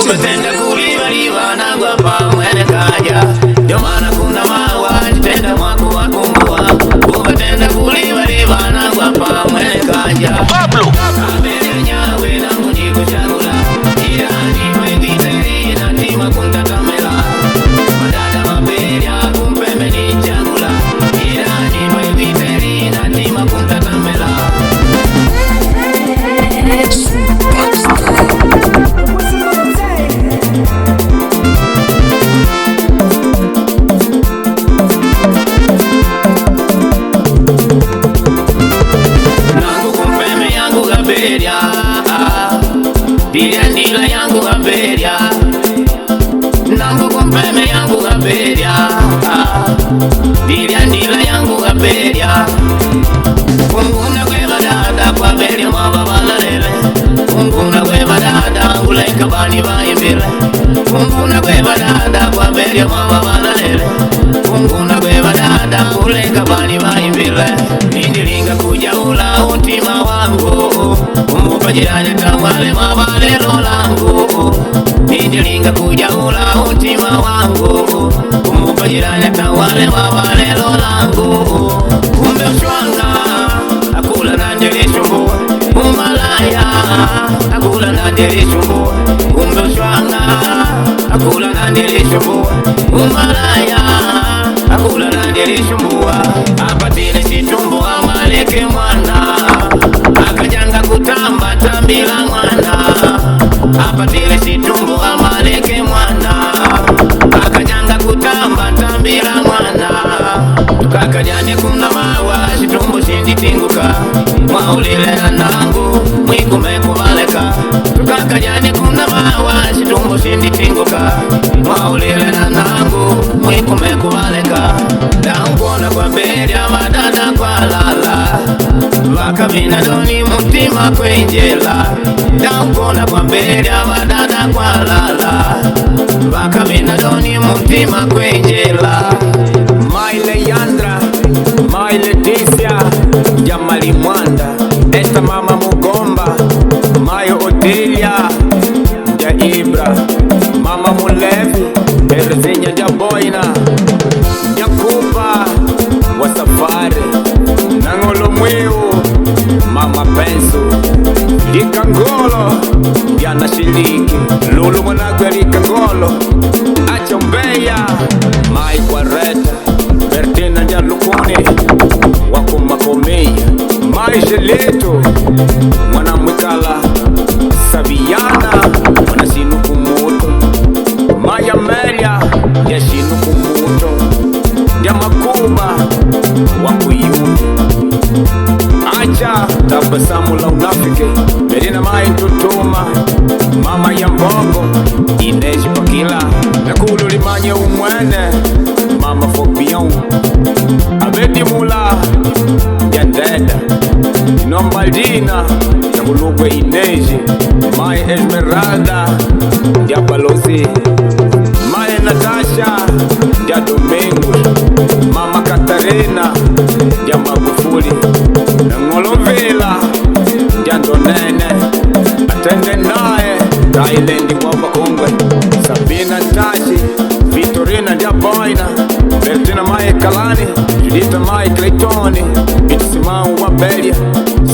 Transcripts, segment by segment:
Kumetenda kuliwa liwa nangwa pa mwene kaja. Ndio maana kuna mawa nitenda mwaku wakumbua. Kumetenda kuliwa liwa nangwa pa mwene kaja. Pablo Kabele nyawe na munyiku chagula. Irani mwengi teri na tima kuntatamela. Madada maberia kumpeme ni chagula. Irani mwengi teri na tima kuntatamela. Diria ndila yangu gaberia. Nangu kumpeme yangu gaberia. Diria ndila yangu gaberia. Kunguna kweba dada kwa beria mababala lele. Kunguna kweba dada uleka bani baimbile. Kunguna kweba dada kwa beria mababala lele. Kunguna kweba dada uleka bani baimbile. Nindilinga kuja ula untima wangu. Umupajirane tawale mabalelo langu. Nindilinga kuja ula untima wangu. Umupajirane tawale mabalelo langu. Kumbe mshwanga akula na ndelishumbua. Umalaya akula na ndelishumbua. Kumbe mshwanga akula na ndelishumbua. Umalaya akula na ndelishumbua. Apatile situmbua maleke mwana. Akajanga kutamba tambila mwana. Apatile situmbua maleke mwana. Akajanga kutamba tambila mwana. Tukakajane kuna mawa situmbu sinditinguka. Mwaulile na nangu mwikume kubaleka. Tukakajane kuna mawa situmbu sinditinguka. Mwaulile na nangu mwikume kubaleka. Dankona kwa beria madada kwa lala. Vakabina doni mutima kwenjela. Dankona kwa beria madada kwa lala. Vakabina doni mutima kwenjela. My Leandra, My Leticia, Jamali Mwanda, esta mama Mugomba, My Odelia, Ja Ibra, Mama Mulevi, Erzinya Ja Boina, Jakuba, Wasafari, Nangolo Mwiu, Mama Pensu, Ikangolo, Yana Shiliki, Lulu Managwe Ikangolo, Achombeya, My Quareta, Bertina Nja Lukuni, Wakumakomea, My Sheleto, Mwana Mwikala, Saviana, Mwana Sinuku Muto, Maya Meria, Ya Sinuku Muto, Ya Makuba, Wakuyuni, Acha tabasamu la unafiki. Merina Mai Tutuma, Mama Yambongo, Ineji Pakila, Nakulu Limanye Umwene, Mama Fobion, Abedi Mula, Yandeda, Inombaldina, Nakulugwe Ineji, Mai Esmeralda, Diabalosi, Mai Natasha, Dia Domingos, Mama Katarina, Dia Magufuli, Nangolovela, Dia Ndonene, Atende nae, Thailand Wamba Kongwe, Sabina Tashi, Vitorina Dia Boina, Bertina Mai Kalani, Judita Mai Claytoni, Bitsimau Wabelia,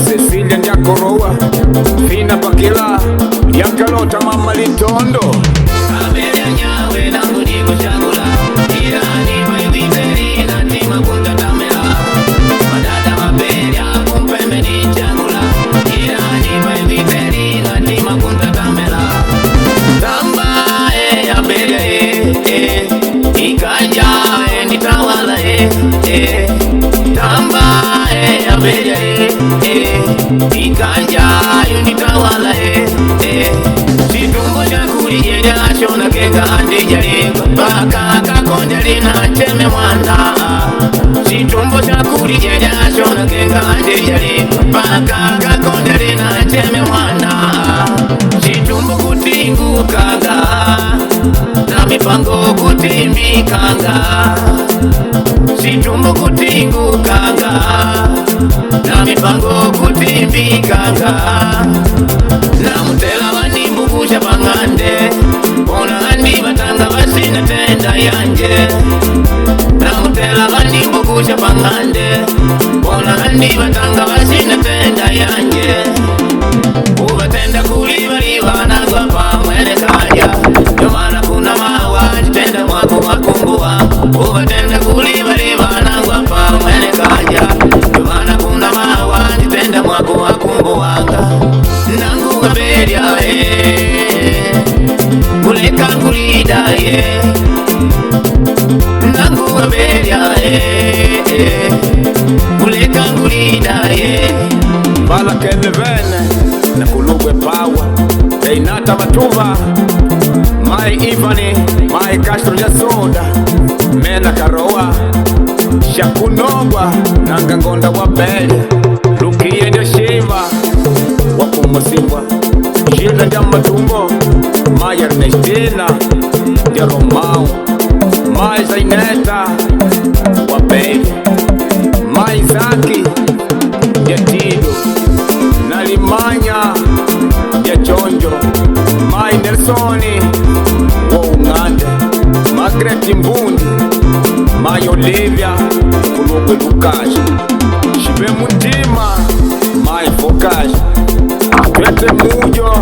Cecilia Dia Koroa, Fina Pakila, Dia Kalota Mama Litondo. Kabele nyawe na munyiku chagula. Irani mwengi teri na tima kuntatamela. Madada maberia kumpeme ni chagula. Irani mwengi teri na tima kuntatamela. Tamba ya beria ikaja nitawala Tamba ya beria ikaja nitawala Situmbo chakuli jeda shona keka andi jariba. Baka kakonja lina cheme mwana. Situmbo chakuli jeda shona keka andi jariba. Baka kakonja lina cheme mwana. Situmbo kutingu kanga. Na mipango kutimbikanga. Situmbo kutingu kanga. Na mipango kutimbikanga. Na mutela wanimbu kusha pangande. sinapenda yanje namutela vanimbo kusha pangande bona vandi vatanga vasinapenda yanje uvatenda kulivaliva nagwapa mwene kaya yomana kuna mawa jitenda mwaku wakumbuwa uvatenda kulivaliva nagwapa mwene kaya yomana kuna mawa jitenda mwaku wakumbuwanga nangu wabelya kuleka kulida nangu wabelya kuleka kulida Bala Kelvene na kulugwe pawa Reinata Matuva Mai Ivani Mai Castro ya Soda Mena Karoa Shakunogwa Nanga Ngonda wa Beli Lukie ndio Shiva Wakumosimbwa Shilda ndia Matumbo Mai Ernestina ndia Romao Mai Zaineta wa Beli Mai Zaki ndia Tido Nalimanya ndia Chonjo Mai Nelsoni wa Ungande Margaret Mbundi Mai Olivia Kulugwe Lukashi Shibe Muntima Mai Fokashi Twete Mujo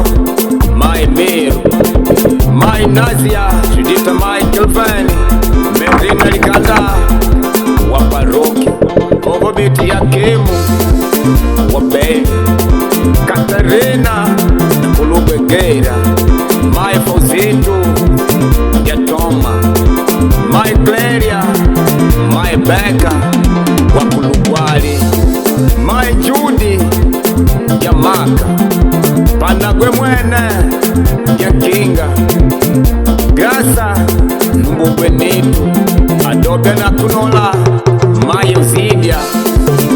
Mai Meru Mai Nazia Judita Mai Kelvene Merina Liganda wa Paroki Kogo Biti ya Kemu wa Beli Katarina na Kulugwe Geira Mai Fauzitu ya Toma Mai Cleria Mai Beka wa Kulugwali Mai Judy ya Maka Panagwe Mwene ya Kinga Grasa Numbugwe Nitu Adobe na Kunola Mai Uzidia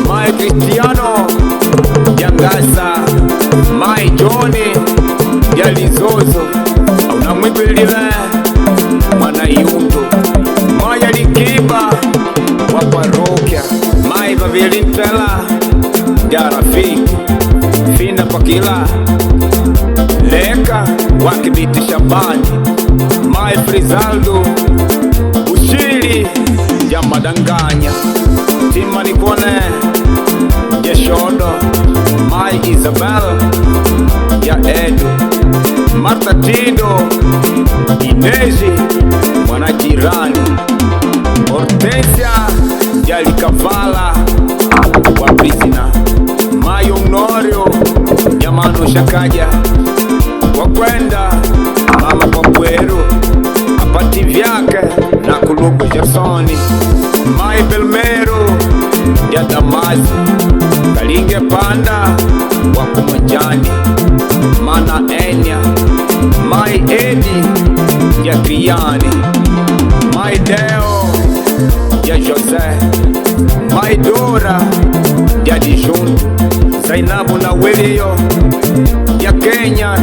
Mai Cristiano ya Ngasa Mai Johnny ya Lizozo Auna Mwibelile Mwana Yundu Mai Alikiba wa Parokia Mai Vavilintela ya Rafiki Fina Pakila Leka Wakibiti Shabani Mai Frizaldo Ushiri ya Madanganya Tima Nikone ya Shodo Mai Isabel ya Edu Marta Tido Inezi Mwana Jirani Hortensia ya Likavala wa Prisina Mayo Mnorio ya Manu Shakaja kwa kwenda mama kwa Pweru apati vyake na Kulugwe Jasoni Mai Belmero ya Damazi Kalinge Panda wa Kumanjani Mana Enya Mai Edi ya Kriani Mai Deo ya Jose Mai Dora ya Dijuntu Zainabu na Wilio ya Kenya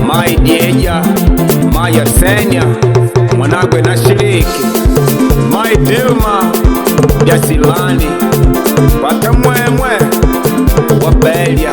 Mai Dieja Mai Arsenia Mwanagwe na Shiriki Mai Dilma ya Silani Pata Mwemwe wa Belia